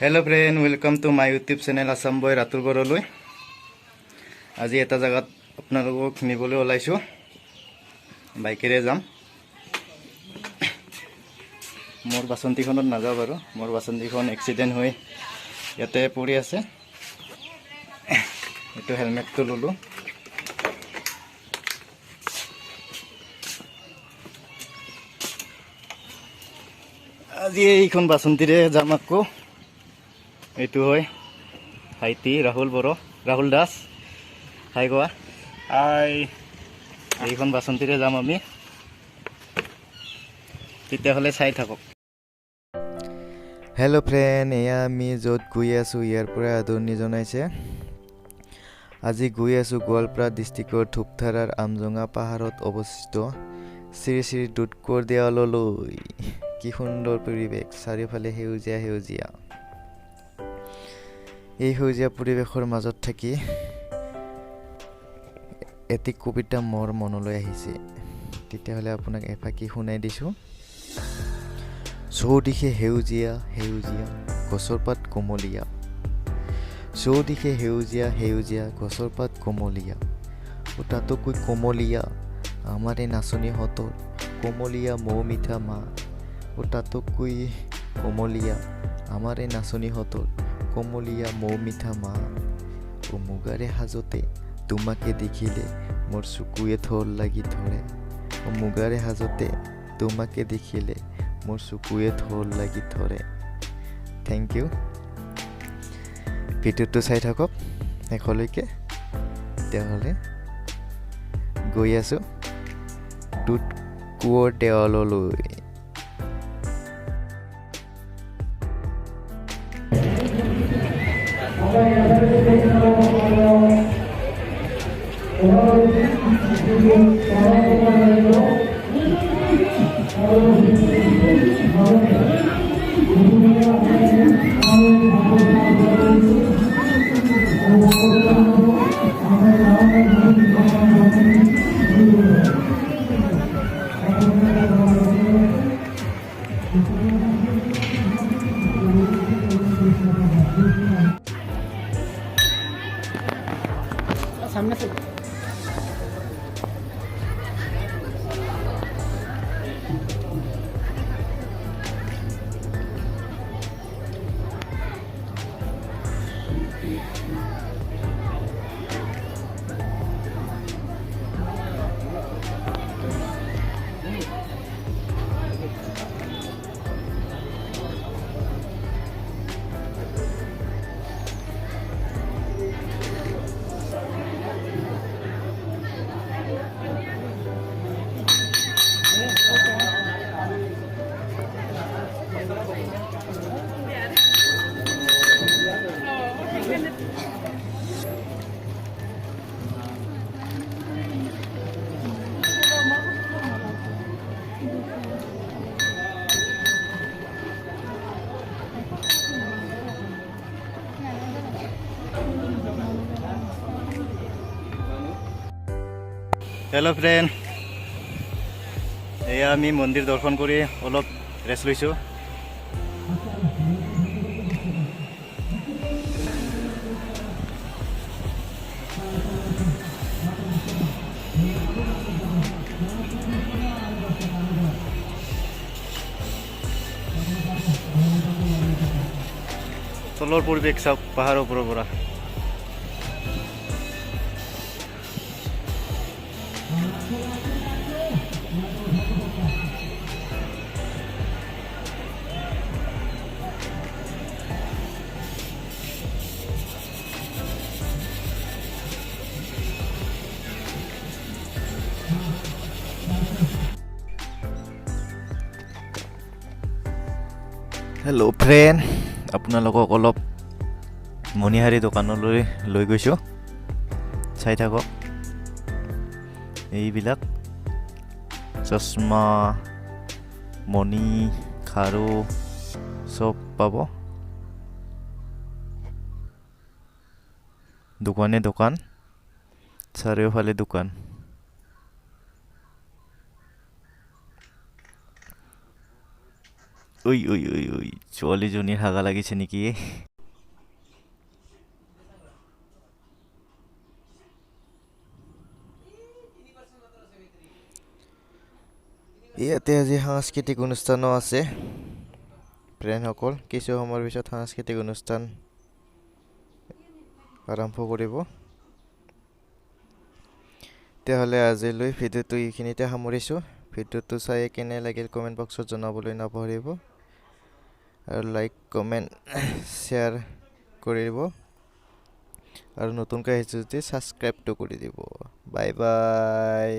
Hello friend, welcome to my YouTube channel Assam by Ratul बरলৈ। আজি এটা জায়গাত আপোনালোকক নিবলৈ ওলাইছো। বাইকেৰে যাম। মোৰ বাসন্তীখনত নাযাওঁ বাৰু। মোৰ বাসন্তীখন এক্সিডেন্ট হৈ ইয়াতে পৰি আছে। এটো হেলমেটটো ললো। আজি এইখন বাসন্তীৰে যাম আকৌ। এইটো হয় ভাইটি ৰাহুল দাস। হাই গোৱা। হাই। এইখন বাসন্তীৰে যাম আমি। তেতিয়াহ'লে চাই থাকক। হেল্ল' ফ্ৰেণ্ড, এয়া আমি য'ত গৈ আছোঁ ইয়াৰ পৰা আদৰণি জনাইছে। আজি গৈ আছোঁ গোৱালপাৰা ডিষ্ট্ৰিক্টৰ ধূপধাৰাৰ আমজোঙা পাহাৰত অৱস্থিত শ্ৰী শ্ৰী দুধকৰ দেৱালয়লৈ। কি সুন্দৰ পৰিৱেশ, চাৰিওফালে সেউজীয়া সেউজীয়া। এই সেউজীয়া পৰিৱেশৰ মাজত থাকি এটি কবিতা মোৰ মনলৈ আহিছে। তেতিয়াহ'লে আপোনাক এফাকি শুনাই দিছোঁ। চৌদিশে সেউজীয়া সেউজীয়া গছৰ পাত কোমলীয়া, চৌদিশে সেউজীয়া সেউজীয়া গছৰ পাত কোমলীয়া, তাতোকৈ কোমলীয়া আমাৰে নাচনীহঁতৰ কোমলীয়া মৌ মিঠা মা, তাতোকৈ কোমলীয়া আমাৰে নাচনীহঁতৰ কোমলীয়া মৌ মিঠা মা। মুগাৰে সাজতে তোমাকে দেখিলে মোৰ চকুৱে থল লাগি ধৰে, মুগাৰে সাজতে তোমাকে দেখিলে মোৰ চকুৱে থল লাগি ধৰে। Thank you. ভিডিঅ'টো চাই থাকক শেষলৈকে। তেতিয়াহ'লে গৈ আছোঁ দুধকোঁৱৰ দেৱালয়লৈ। सामने से हेलो फ्रेंड, এয়া আমি মন্দিৰ দৰ্শন কৰি অলপ ৰেষ্ট লৈছোঁ। তলৰ পৰিৱেশ চাওক পাহাৰৰ ওপৰৰ পৰা। হেল্ল' ফ্ৰেণ্ড, আপোনালোকক অলপ মণিহাৰী দোকানলৈ লৈ গৈছোঁ। চাই থাকক। এইবিলাক চশমা, মণি, খাৰু চব পাব। দোকানে দোকান, চাৰিওফালে দোকান। ঐ ঐ ঐ ঐ ছোৱালীজনীৰ হাগা লাগিছে নেকি ইয়াতে আজি সাংস্কৃতিক অনুষ্ঠানো আছে ফ্ৰেণ্ডসকল কিছু সময়ৰ পিছত সাংস্কৃতিক অনুষ্ঠান আৰম্ভ কৰিব তেতিয়াহ'লে আজিলৈ ভিডিঅ'টো এইখিনিতে সামৰিছোঁ ভিডিঅ'টো চাই কেনে লাগিল কমেণ্ট বক্সত জনাবলৈ নাপাহৰিব আৰু লাইক কমেণ্ট শ্বেয়াৰ কৰি দিব আৰু নতুনকৈ আহিছে যদি ছাবস্ক্ৰাইবটো কৰি দিব বাই বাই